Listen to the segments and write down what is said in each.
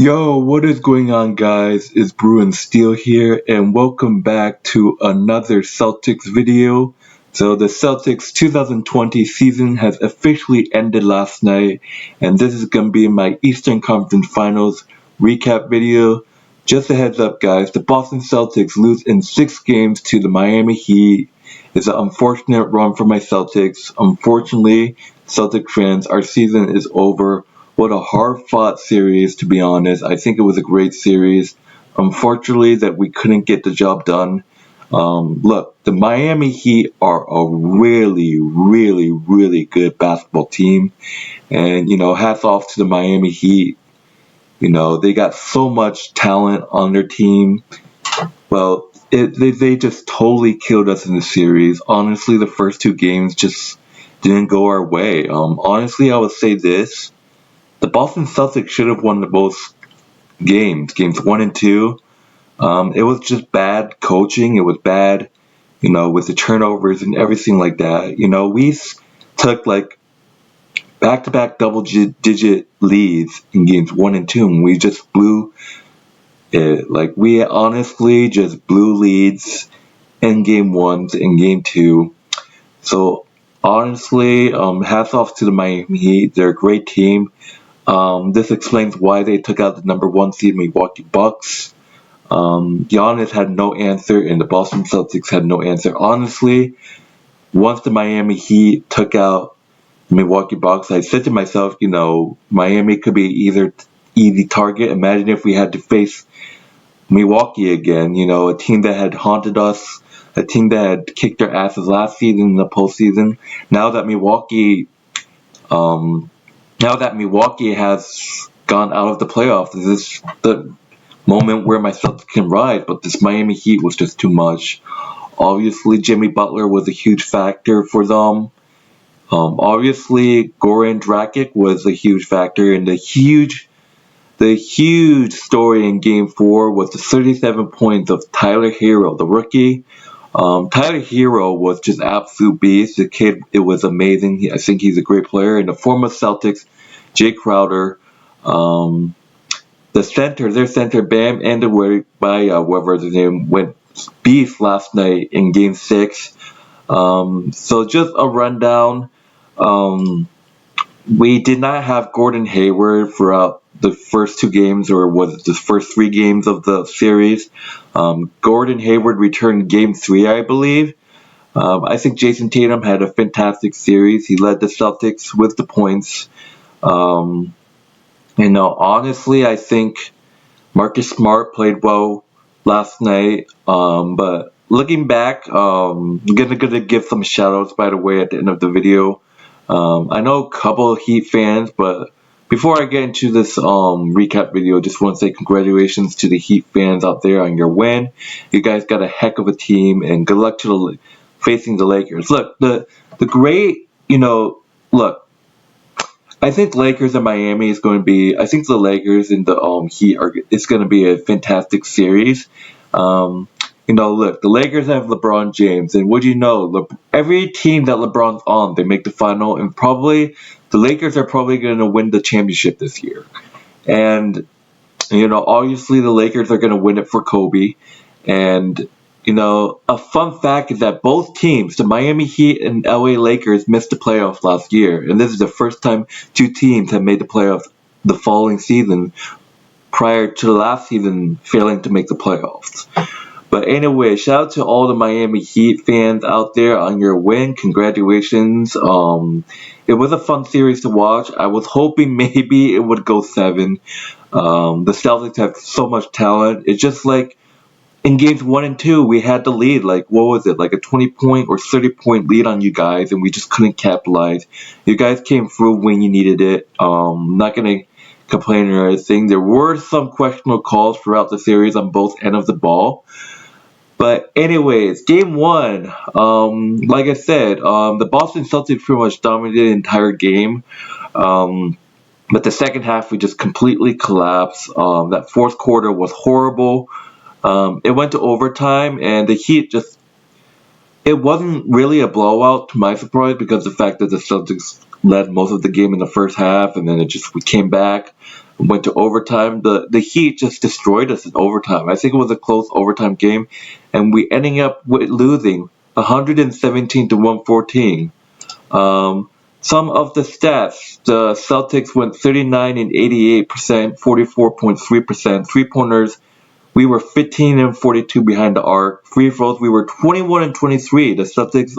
Yo, what is going on, guys? It's Bruin Steel here, and welcome back to another Celtics video. So, the Celtics 2020 season has officially ended last night, and this is going to be my Eastern Conference Finals recap video. Just a heads up, guys, the Boston Celtics lose in 6 games to the Miami Heat. It's an unfortunate run for my Celtics. Unfortunately, Celtic fans, our season is over. What a hard-fought series, to be honest. I think it was a great series. Unfortunately, that we couldn't get the job done. Look, the Miami Heat are a really, really, really good basketball team. And, hats off to the Miami Heat. They got so much talent on their team. Well, they just totally killed us in the series. Honestly, the first 2 games just didn't go our way. Honestly, I would say this. The Boston Celtics should have won the both games 1 and 2. It was just bad coaching. It was bad, with the turnovers and everything like that. We took like back-to-back double-digit leads in games 1 and 2, and we just blew it. Like, we honestly just blew leads in game 1 and game 2. So honestly, hats off to the Miami Heat. They're a great team. This explains why they took out the number 1 seed Milwaukee Bucks. Giannis had no answer, and the Boston Celtics had no answer. Honestly, once the Miami Heat took out the Milwaukee Bucks, I said to myself, Miami could be either easy target. Imagine if we had to face Milwaukee again, a team that had haunted us, a team that had kicked their asses last season in the postseason. Now that Milwaukee has gone out of the playoffs, this is the moment where my Celtics can rise, but this Miami Heat was just too much. Obviously, Jimmy Butler was a huge factor for them. Obviously, Goran Dragic was a huge factor, and the huge story in Game 4 was the 37 points of Tyler Hero, the rookie. Tyler Hero was just absolute beast. The kid, it was amazing. I think he's a great player. And the former Celtics, Jay Crowder, their center, Bam Adebayo, whatever his name, went beast last night in Game 6. So just a rundown. We did not have Gordon Hayward throughout the first 2 games, or was it the first 3 games of the series. Gordon Hayward returned Game 3, I believe. I think Jason Tatum had a fantastic series. He led the Celtics with the points. Honestly, I think Marcus Smart played well last night. But looking back, I'm gonna give some shoutouts, by the way, at the end of the video. I know a couple of Heat fans, but before I get into this recap video, just want to say congratulations to the Heat fans out there on your win. You guys got a heck of a team, and good luck to facing the Lakers. Look, the great, look. I think Lakers and Miami is going to be. I think the Lakers and the Heat are. It's going to be a fantastic series. Look, the Lakers have LeBron James, and what do you know? Every team that LeBron's on, they make the final, and probably the Lakers are probably going to win the championship this year. And obviously the Lakers are going to win it for Kobe. And a fun fact is that both teams, the Miami Heat and LA Lakers, missed the playoffs last year, and this is the first time 2 teams have made the playoffs the following season, prior to the last season failing to make the playoffs. But anyway, shout out to all the Miami Heat fans out there on your win. Congratulations. It was a fun series to watch. I was hoping maybe it would go 7. The Celtics have so much talent. It's just like in games 1 and 2, we had the lead. Like, what was it? Like a 20-point or 30-point lead on you guys, and we just couldn't capitalize. You guys came through when you needed it. Not gonna complain or anything. There were some questionable calls throughout the series on both ends of the ball. But anyways, Game 1, like I said, the Boston Celtics pretty much dominated the entire game. But the second half, we just completely collapsed. That fourth quarter was horrible. It went to overtime, and the Heat just... It wasn't really a blowout, to my surprise, because of the fact that the Celtics led most of the game in the first half, and then we came back. went to overtime. The Heat just destroyed us in overtime. I think it was a close overtime game, and we ending up with losing 117 to 114. Some of the stats: the Celtics went 39 and 88%, 44.3%. Three-pointers, we were 15 and 42 behind the arc. Free throws, we were 21 and 23. The Celtics,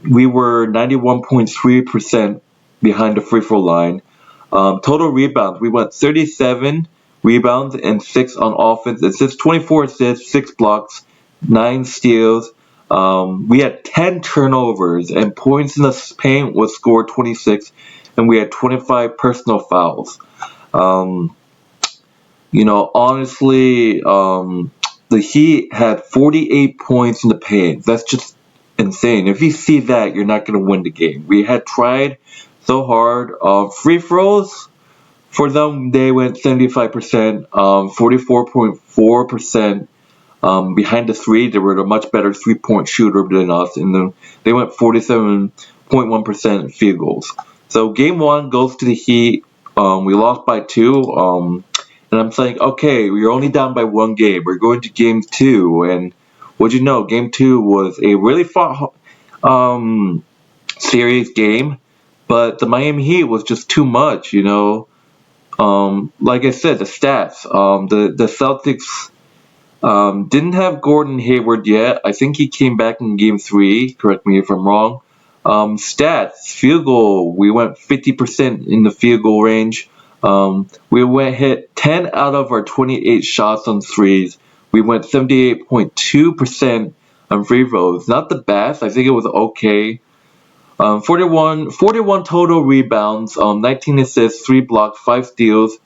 we were 91.3% behind the free throw line. Total rebounds, we went 37 rebounds and 6 on offense. Assists, 24 assists, 6 blocks, 9 steals. We had 10 turnovers, and points in the paint was scored 26, and we had 25 personal fouls. Honestly, the Heat had 48 points in the paint. That's just insane. If you see that, you're not going to win the game. We had tried so hard. Free throws, for them, they went 75%, 44.4% behind the three. They were a much better three-point shooter than us, and they went 47.1% field goals. So game one goes to the Heat. We lost by 2. And I'm saying, okay, we're only down by 1 game. We're going to game 2, and what'd you know? Game 2 was a really fun serious game, but the Miami Heat was just too much. Like I said, the stats. The Celtics didn't have Gordon Hayward yet. I think he came back in game 3. Correct me if I'm wrong. Stats, field goal, we went 50% in the field goal range. We went hit 10 out of our 28 shots on threes. We went 78.2% on free throws. Not the best. I think it was okay. 41 total rebounds, 19 assists, 3 blocks, 5 steals.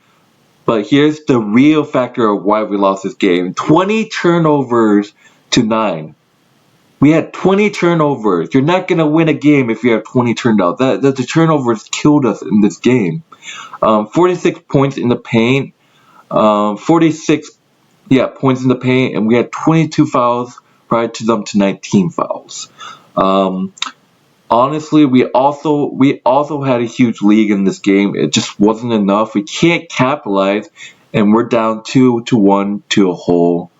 But here's the real factor of why we lost this game. 20 turnovers to 9. We had 20 turnovers. You're not going to win a game if you have 20 turnovers. The turnovers killed us in this game. 46 points in the paint. 46 points in the paint, and we had 22 fouls prior to them to 19 fouls. Honestly, we also had a huge lead in this game. It just wasn't enough. We can't capitalize, and we're down 2-1 to a hole,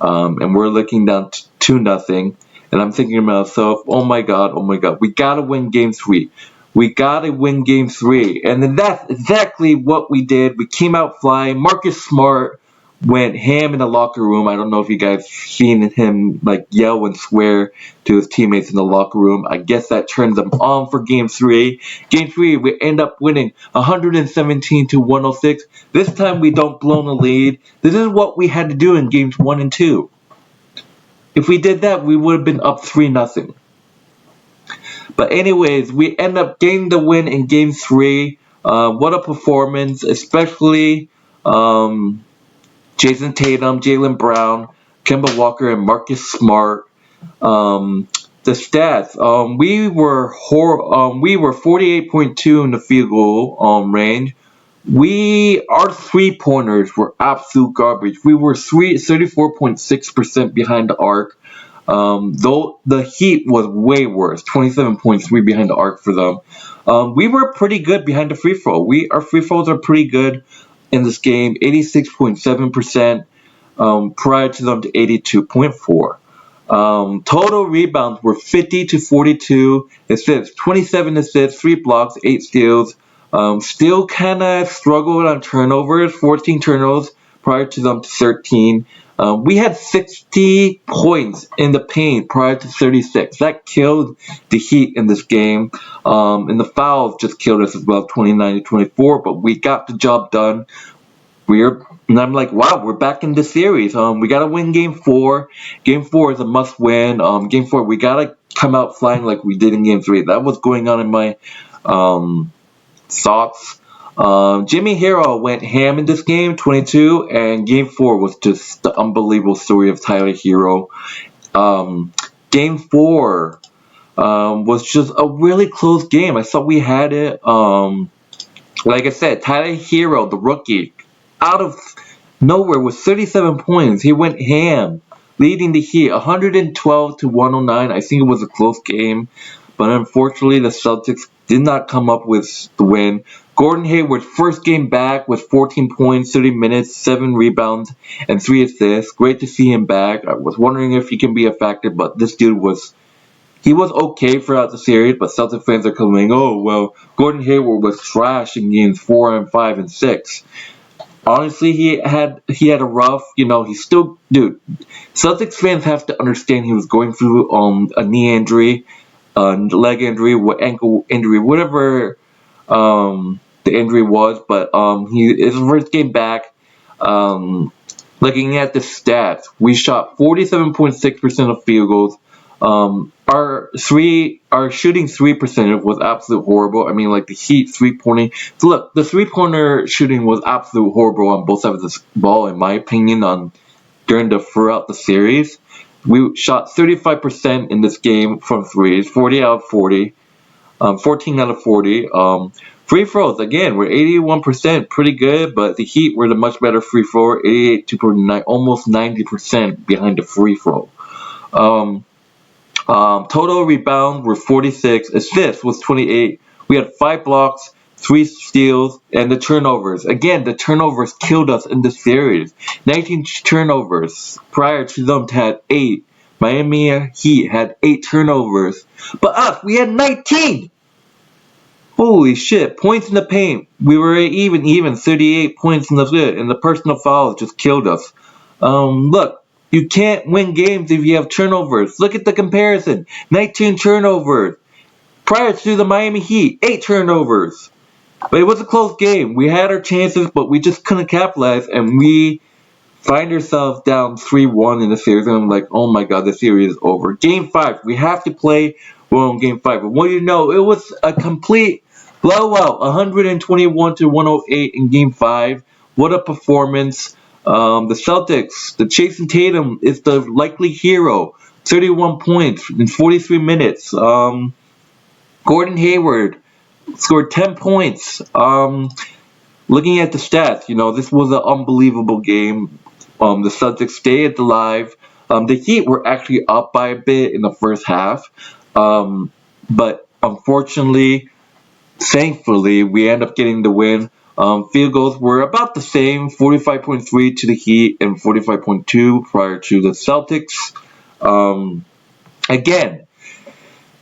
and we're looking down 2-0. And I'm thinking to myself, oh my god, we gotta win game 3. We gotta win game 3, and then that's exactly what we did. We came out flying. Marcus Smart went ham in the locker room. I don't know if you guys seen him yell and swear to his teammates in the locker room. I guess that turned them on for game 3. Game 3, we end up winning 117 to 106. This time we don't blow the lead. This is what we had to do in games 1 and 2. If we did that, we would have been up 3-0. But anyways, we end up getting the win in game 3. What a performance, especially Jason Tatum, Jaylen Brown, Kemba Walker, and Marcus Smart. The stats: we were 48.2 in the field goal range. Our 3-pointers were absolute garbage. We were 34.6% behind the arc. Though the Heat was way worse, 27.3 behind the arc for them. We were pretty good behind the free throw. Our free throws are pretty good in this game, 86.7%, prior to them to 82.4. Total rebounds were 50 to 42. Assists, 27 assists, 3 blocks, 8 steals. Still kind of struggled on turnovers, 14 turnovers prior to them to 13. We had 60 points in the paint prior to 36. That killed the Heat in this game. And the fouls just killed us as well, 29 to 24. But we got the job done. And I'm like, wow, we're back in the series. We gotta win game 4. Game 4 is a must-win. Game 4, we gotta come out flying like we did in game 3. That was going on in my thoughts. Jimmy Hero went ham in this game, 22, and game 4 was just the unbelievable story of Tyler Hero. Game 4 was just a really close game. I thought we had it. Like I said, Tyler Hero, the rookie, out of nowhere with 37 points. He went ham, leading the Heat 112 to 109. I think it was a close game, but unfortunately the Celtics did not come up with the win. Gordon Hayward's first game back with 14 points, 30 minutes, 7 rebounds, and 3 assists. Great to see him back. I was wondering if he can be a factor, but this dude was okay throughout the series, but Celtics fans are coming, oh, well, Gordon Hayward was trash in games 4 and 5 and 6. Honestly, he had a rough, he still, dude, Celtics fans have to understand he was going through a knee injury, leg injury, ankle injury, whatever the injury was, but his first game back. Looking at the stats, we shot 47.6% of field goals. Our shooting 3% was absolute horrible. I mean, like the Heat 3-pointing. So look, the 3-pointer shooting was absolute horrible on both sides of the ball, in my opinion. Throughout the series, we shot 35% in this game from threes, 40 out of 40, 14 out of 40. Free throws, again, we're 81%, pretty good, but the Heat were the much better free thrower, 88 to 49, almost 90% behind the free throw. Total rebounds were 46, assists was 28. We had 5 blocks, 3 steals, and the turnovers. Again, the turnovers killed us in this series. 19 turnovers. Prior to them had 8. Miami Heat had 8 turnovers. But us, we had 19! Holy shit, points in the paint. We were even 38 points in the personal fouls just killed us. Look, you can't win games if you have turnovers. Look at the comparison. 19 turnovers. Prior to the Miami Heat, 8 turnovers. But it was a close game. We had our chances, but we just couldn't capitalize, and we find ourselves down 3-1 in the series, and I'm like, oh my god, the series is over. Game 5, we have to play well in Game 5. But what do you know, it was a complete blowout, 121 to 108 in Game 5. What a performance. The Celtics, the Jason Tatum is the likely hero. 31 points in 43 minutes. Gordon Hayward scored 10 points. Looking at the stats, this was an unbelievable game. The Celtics stayed alive. The Heat were actually up by a bit in the first half. But unfortunately, thankfully, we end up getting the win. Field goals were about the same, 45.3 to the Heat and 45.2 prior to the Celtics. Again,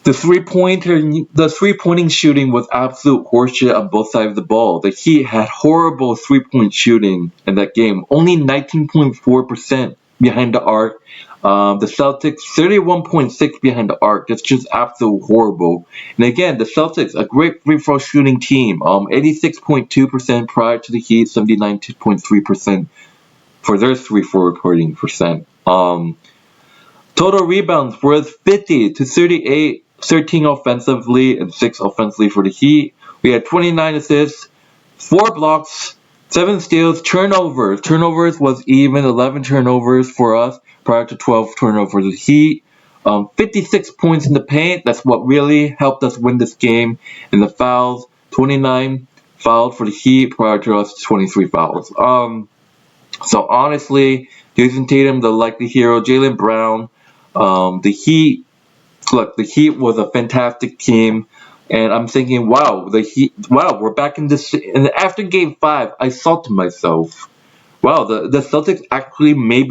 the three-pointing shooting was absolute horseshit on both sides of the ball. The Heat had horrible three-point shooting in that game, only 19.4% behind the arc. The Celtics, 31.6 behind the arc. That's just absolute horrible. And again, the Celtics, a great free-throw shooting team, 86.2% prior to the Heat, 79.3% for their free-throw recording percent. Total rebounds was 50 to 38. 13 offensively and 6 offensively for the Heat. We had 29 assists, 4 blocks, 7 steals, turnovers. Turnovers was even, 11 turnovers for us prior to 12 turnovers for the Heat. 56 points in the paint. That's what really helped us win this game. And the fouls, 29 fouled for the Heat prior to us 23 fouls. So honestly, Jason Tatum, the likely hero, Jaylen Brown, the Heat. Look, the Heat was a fantastic team, and I'm thinking, wow, we're back in this. And after Game 5, I thought to myself, wow, the Celtics actually might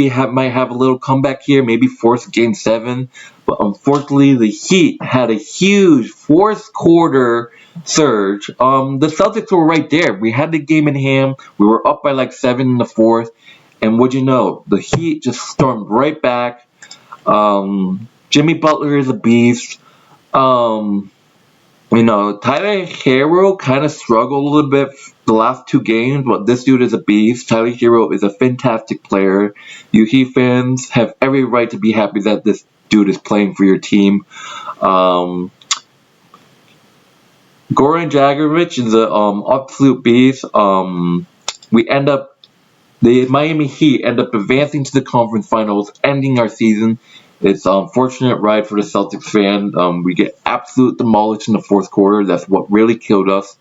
have a little comeback here, maybe force Game 7. But unfortunately, the Heat had a huge fourth quarter surge. The Celtics were right there. We had the game in hand. We were up by like 7 in the fourth, and what'd you know? The Heat just stormed right back. Jimmy Butler is a beast. Tyler Hero kind of struggled a little bit the last 2 games, but this dude is a beast. Tyler Hero is a fantastic player. You Heat fans have every right to be happy that this dude is playing for your team. Goran Dragic is an absolute beast. The Miami Heat end up advancing to the conference finals, ending our season. It's an unfortunate ride for the Celtics fan. We get absolute demolished in the fourth quarter. That's what really killed us.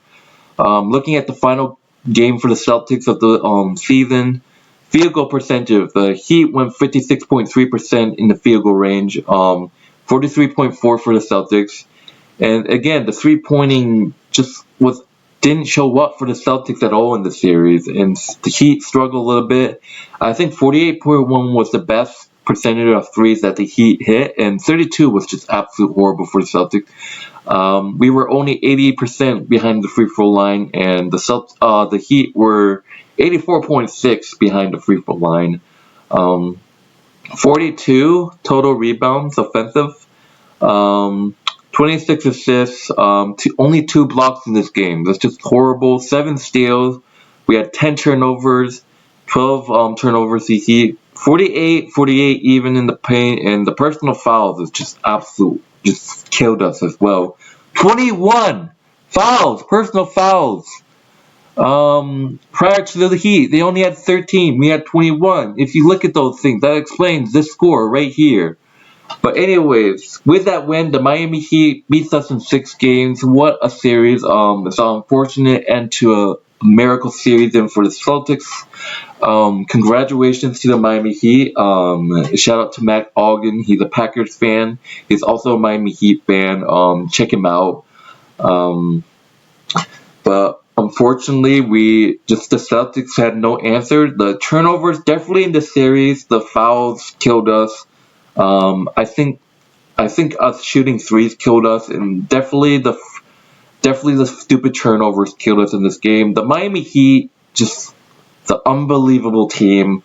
Looking at the final game for the Celtics of the season, field goal percentage. The Heat went 56.3% in the field goal range. 43.4 for the Celtics. And again, the three-pointing just didn't show up for the Celtics at all in the series, and the Heat struggled a little bit. I think 48.1 was the best percentage of threes that the Heat hit, and 32 was just absolute horrible for the Celtics. We were only 80% behind the free throw line, and the Heat were 84.6 behind the free throw line. 42 total rebounds offensive. 26 assists, only 2 blocks in this game. That's just horrible. 7 steals. We had 10 turnovers, 12 turnovers. The Heat 48 even in the paint, and the personal fouls is just just killed us as well. 21 fouls, personal fouls. Prior to the Heat, they only had 13. We had 21. If you look at those things, that explains this score right here. But anyways, with that win, the Miami Heat beats us in 6 games. What a series! It's an unfortunate end to a miracle series and for the Celtics. Congratulations to the Miami Heat. Shout out to Matt Ogden. He's a Packers fan. He's also a Miami Heat fan. Check him out. But unfortunately, the Celtics had no answer. The turnovers definitely in the series. The fouls killed us. I think us shooting threes killed us, and definitely the stupid turnovers killed us in this game. The Miami Heat, just the unbelievable team.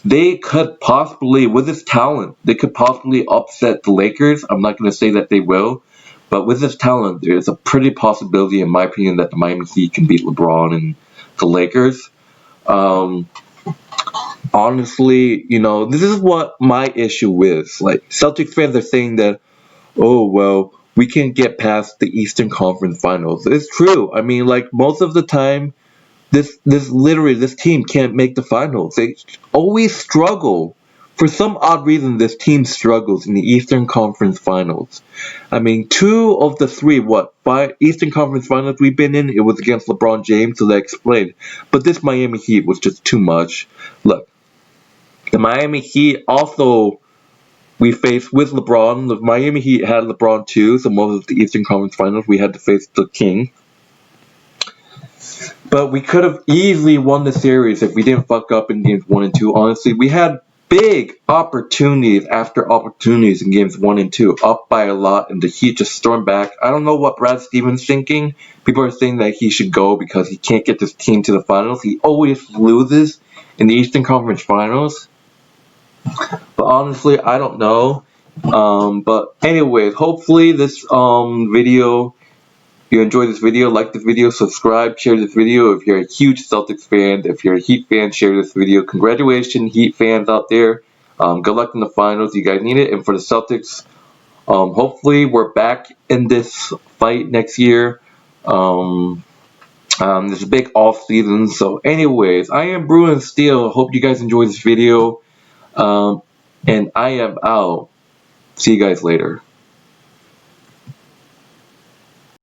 They could possibly, with this talent, they could possibly upset the Lakers. I'm not going to say that they will, but with this talent, there's a pretty possibility, in my opinion, that the Miami Heat can beat LeBron and the Lakers. Honestly, this is what my issue is. Like, Celtics fans are saying that, oh, well, we can't get past the Eastern Conference Finals. It's true. I mean, like, most of the time, this team can't make the finals. They always struggle. For some odd reason, this team struggles in the Eastern Conference Finals. I mean, 2 of the 3, 5 Eastern Conference Finals we've been in, it was against LeBron James, so that explained. But this Miami Heat was just too much. Look, the Miami Heat also, we faced with LeBron. The Miami Heat had LeBron too, so most of the Eastern Conference Finals we had to face the King. But we could have easily won the series if we didn't fuck up in games 1 and 2. Honestly, we had big opportunities after opportunities in games 1 and 2, up by a lot, and the Heat just stormed back. I don't know what Brad Stevens thinking. People are saying that he should go because he can't get this team to the finals. He always loses in the Eastern Conference Finals. But honestly, I don't know. But anyways, hopefully this video, you enjoyed this video, like this video, subscribe, share this video. If you're a huge Celtics fan, if you're a Heat fan, share this video. Congratulations, Heat fans out there. Good luck in the finals. You guys need it. And for the Celtics, hopefully we're back in this fight next year. There's a big off season. So anyways, I am Bruin Steel. Hope you guys enjoyed this video. And I am out. See you guys later.